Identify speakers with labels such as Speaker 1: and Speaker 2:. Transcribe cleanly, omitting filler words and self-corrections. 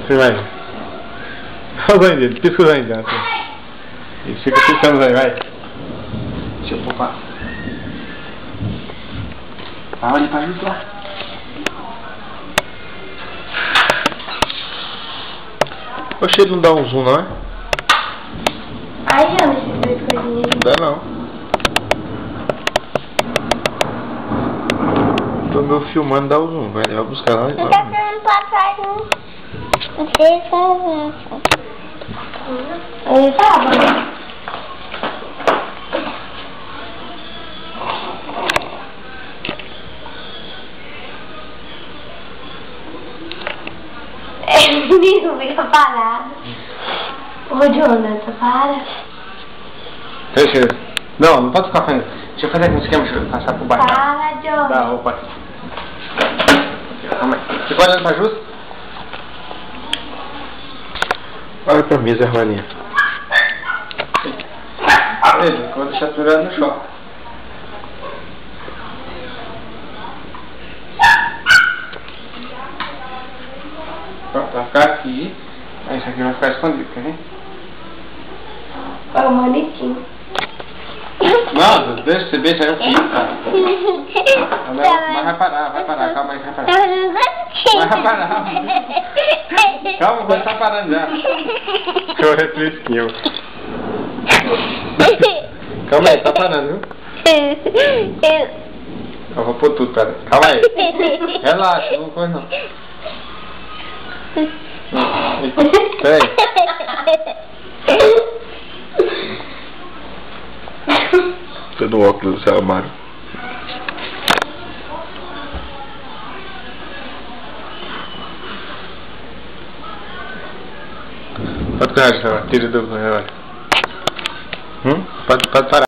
Speaker 1: Você vai. Olha os olhos, pisca os olhos, assim. Isso, fica piscando os olhos, vai.
Speaker 2: Deixa eu poupar. Vai, olha pra junto lá.
Speaker 1: Oxe, ele não dá um zoom, não é?
Speaker 3: Aí, ó, esses dois coisinhas.
Speaker 1: Não dá, não. Tô meu filmando, dá o zoom. Vai buscar lá.
Speaker 3: Não tá ficando pra trás, não. Não sei se aí tá bom. Não fica parado. Ô, Jonathan, para.
Speaker 2: Deixa. Não pode ficar fazendo. Deixa eu fazer aqui um esquema, deixa eu passar por baixo.
Speaker 3: Para, Jonathan.
Speaker 2: Dá, opa. Calma aí. Você pode olhar pra justo?
Speaker 1: Olha pra mesa, Armaninha.
Speaker 2: Beleza, vou deixar tudo no chão. Pronto, vai ficar aqui. Aí isso aqui vai ficar escondido, quer ver?
Speaker 3: É o manequim.
Speaker 2: Não, deixa você ver, já é o fim, cara. Mas vai parar, calma aí, vai parar. Vai parar. Calma, vai estar parando já.
Speaker 1: Eu refresquinho.
Speaker 2: Calma aí, tá parando, viu? Eu vou pôr tudo, pera. Calma aí. Relaxa, não coisa não. Pera aí.
Speaker 1: Tô no óculos do seu armário. Pode parar, tira do relógio. Pode parar.